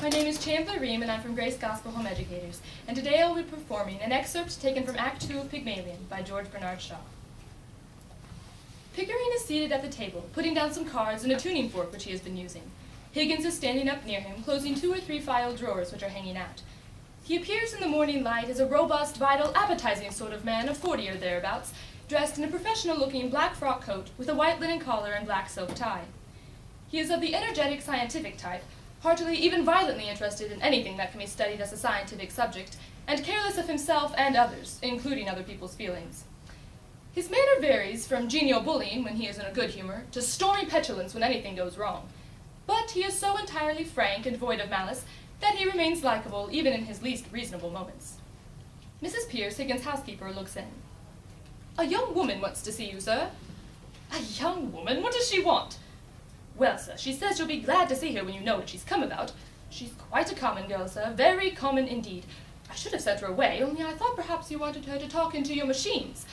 My name is Chandler Ream, and I'm from Grace Gospel Home Educators, and today I'll be performing an excerpt taken from Act 2 of Pygmalion by George Bernard Shaw. Pickering is seated at the table, putting down some cards and a tuning fork which he has been using. Higgins is standing up near him, closing 2 or 3 file drawers which are hanging out. He appears in the morning light as a robust, vital, appetizing sort of man of 40 or thereabouts, dressed in a professional-looking black frock coat with a white linen collar and black silk tie. He is of the energetic scientific type, heartily, even violently interested in anything that can be studied as a scientific subject, and careless of himself and others, including other people's feelings. His manner varies from genial bullying when he is in a good humor to stormy petulance when anything goes wrong. But he is so entirely frank and void of malice that he remains likable even in his least reasonable moments. Mrs. Pierce, Higgins' housekeeper, looks in. "A young woman wants to see you, sir." "A young woman? What does she want?" "Well, sir, she says you'll be glad to see her when you know what she's come about. She's quite a common girl, sir, very common indeed. I should have sent her away, only I thought perhaps you wanted her to talk into your machines.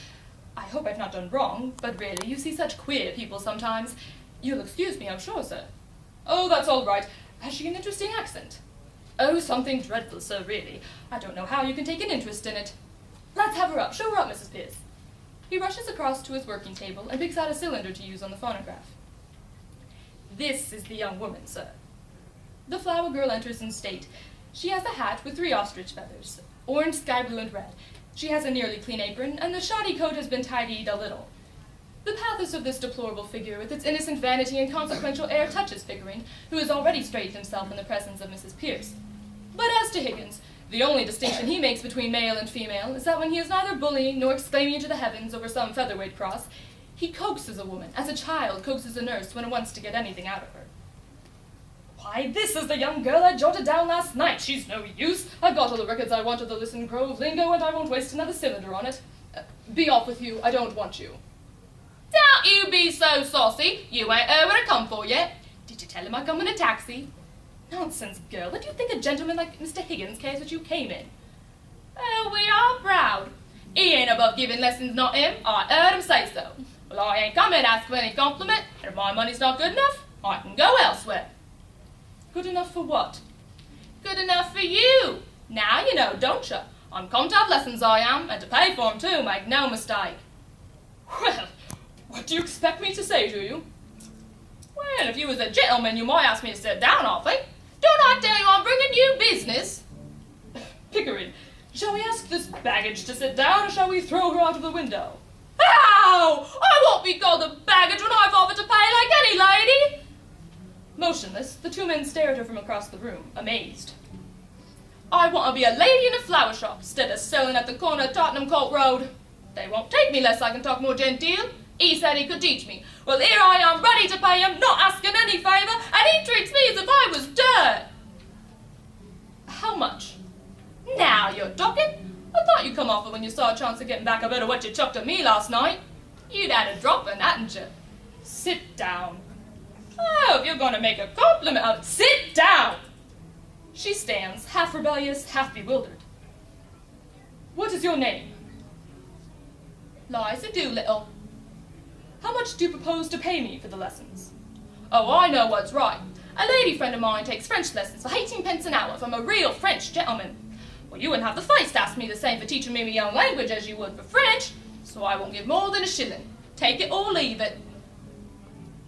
I hope I've not done wrong, but really, you see such queer people sometimes. You'll excuse me, I'm sure, sir." "Oh, that's all right. Has she an interesting accent?" "Oh, something dreadful, sir, really. I don't know how you can take an interest in it." "Let's have her up. Show her up, Mrs. Pierce." He rushes across to his working table and picks out a cylinder to use on the phonograph. "This is the young woman, sir." The flower girl enters in state. She has a hat with 3 ostrich feathers, orange, sky blue, and red. She has a nearly clean apron, and the shoddy coat has been tidied a little. The pathos of this deplorable figure, with its innocent vanity and consequential air, touches Pickering, who has already straightened himself in the presence of Mrs. Pierce. But as to Higgins, the only distinction he makes between male and female is that when he is neither bullying nor exclaiming into the heavens over some featherweight cross, he coaxes a woman, as a child coaxes a nurse when it wants to get anything out of her. "Why, this is the young girl I jotted down last night. She's no use. I've got all the records I want of the Listen Grove lingo, and I won't waste another cylinder on it. Be off with you. I don't want you." "Don't you be so saucy. You ain't heard what I come for yet. Did you tell him I come in a taxi?" "Nonsense, girl. What do you think a gentleman like Mr. Higgins cares what you came in?" "Oh, we are proud. He ain't above giving lessons, not him. I heard him say so. Well, I ain't come in to ask for any compliment, and if my money's not good enough, I can go elsewhere." "Good enough for what?" "Good enough for you. Now you know, don't you? I'm come to have lessons, I am, and to pay for 'em too, make no mistake." "Well, what do you expect me to say to you?" "Well, if you was a gentleman, you might ask me to sit down, I think. Don't I tell you I'm bringing you business?" "Pickering, shall we ask this baggage to sit down, or shall we throw her out of the window?" "How? I won't be called a baggage when I've offered to pay like any lady." Motionless, the 2 men stare at her from across the room, amazed. "I want to be a lady in a flower shop, instead of selling at the corner of Tottenham Court Road. They won't take me less I can talk more genteel. He said he could teach me. Well, here I am, ready to pay him, not asking any favour, and he treats me as if I was dirt." "How much?" "Now you're talking. I thought you'd come off it when you saw a chance of getting back a bit of what you chucked at me last night. You'd had a drop in, hadn't you?" "Sit down." "Oh, if you're going to make a compliment of it, sit down." She stands, half rebellious, half bewildered. "What is your name?" "Liza Doolittle." "How much do you propose to pay me for the lessons?" "Oh, I know what's right. A lady friend of mine takes French lessons for 18 pence an hour from a real French gentleman. Well, you wouldn't have the face to ask me the same for teaching me my own language as you would for French, so I won't give more than a shilling. Take it or leave it."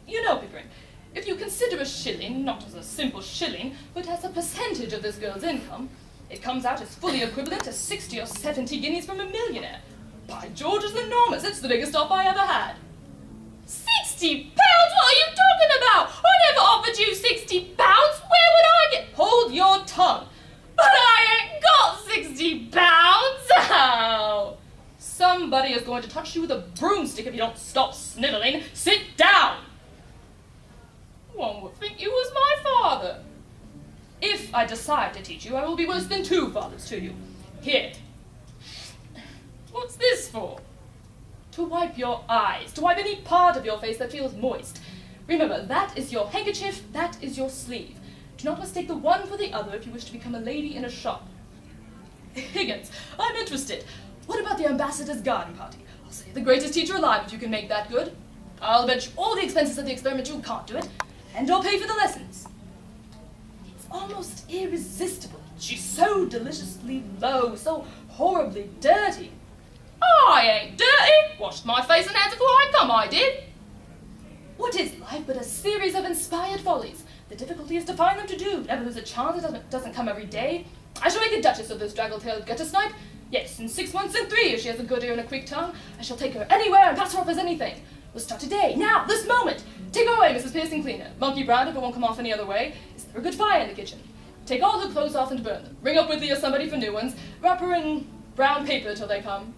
"You know, Pickering, if you consider a shilling not as a simple shilling, but as a percentage of this girl's income, it comes out as fully equivalent to 60 or 70 guineas from a millionaire. By George, it's enormous. It's the biggest offer I ever had." £60? What are you talking about? I never offered you £60. Where would I get— "Hold your tongue." "But I ain't got £60. Oh." "Somebody is going to touch you with a broomstick if you don't stop sniveling. Sit down." "One would think you was my father." "If I decide to teach you, I will be worse than 2 fathers to you. Here." "What's this for?" "To wipe your eyes, to wipe any part of your face that feels moist. Remember, that is your handkerchief, that is your sleeve. Do not mistake the one for the other if you wish to become a lady in a shop." "Higgins, I'm interested. What about the ambassador's garden party? I'll say the greatest teacher alive if you can make that good. I'll bet you all the expenses of the experiment you can't do it, and I'll pay for the lessons." "It's almost irresistible. She's so deliciously low, so horribly dirty. I ain't dirty. Washed my face and hands before I come, I did. What is life but a series of inspired follies? The difficulty is to find them to do. Never lose a chance. It doesn't come every day. I shall make a duchess of this draggle-tailed gutter-snipe. Yes, in 6 months and 3, if she has a good ear and a quick tongue, I shall take her anywhere and pass her off as anything. We'll start today, now, this moment. Take her away, Mrs. Pearson Cleaner. Monkey Brown, if it won't come off any other way. Is there a good fire in the kitchen? Take all her clothes off and burn them. Ring up Whitley or somebody for new ones. Wrap her in brown paper till they come.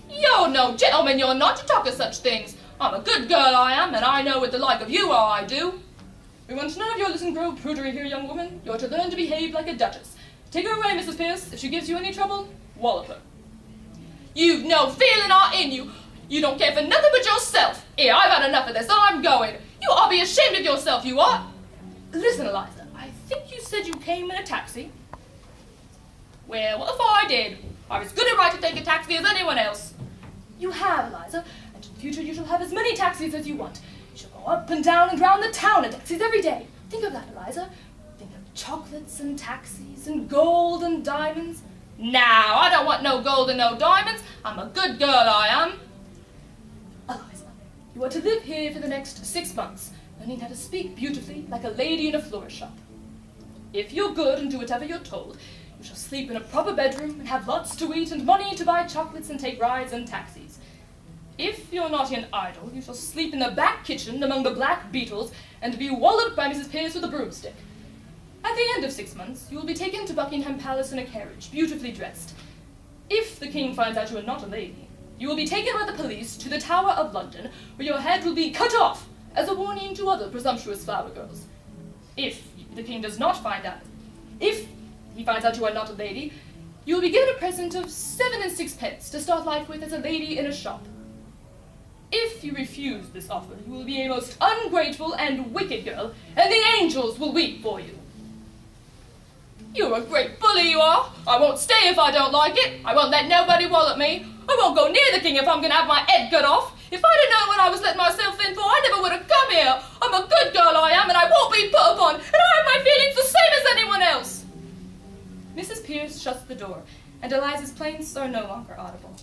You're no gentleman, you're not, to talk of such things. I'm a good girl, I am, and I know what the like of you are, I do. We want none of your little grove prudery here, young woman. You're to learn to behave like a duchess. Take her away, Mrs. Pierce. If she gives you any trouble, wallop her. You've no feeling or in you. You don't care for nothing but yourself. Here, I've had enough of this. I'm going. You ought to be ashamed of yourself, you ought. Listen, Eliza, I think you said you came in a taxi. Well, what if I did? I've as good a right to take a taxi as anyone else. You have, Eliza, and in future you shall have as many taxis as you want. You shall go up and down and round the town in taxis every day. Think of that, Eliza. Think of chocolates and taxis and gold and diamonds. Now, I don't want no gold and no diamonds. I'm a good girl, I am. Eliza, you are to live here for the next 6 months, learning how to speak beautifully like a lady in a florist shop. If you're good and do whatever you're told, you shall sleep in a proper bedroom and have lots to eat and money to buy chocolates and take rides and taxis. If you're naughty and idle, you shall sleep in the back kitchen among the black beetles and be walloped by Mrs. Pierce with a broomstick. At the end of 6 months, you will be taken to Buckingham Palace in a carriage, beautifully dressed. If the king finds out you are not a lady, you will be taken by the police to the Tower of London, where your head will be cut off as a warning to other presumptuous flower girls. If the king does not find out, if he finds out you are not a lady, you will be given a present of 7 and 6 to start life with as a lady in a shop. If you refuse this offer, you will be a most ungrateful and wicked girl, and the angels will weep for you. You're a great bully, you are. I won't stay if I don't like it. I won't let nobody wallop me. I won't go near the king if I'm going to have my head cut off. If I'd have known what I was letting myself in for, I never would have come here. I'm a good girl, I am, and I won't be put upon, and I have my feelings the same as anyone else. Mrs. Pierce shuts the door, and Eliza's plaints are no longer audible.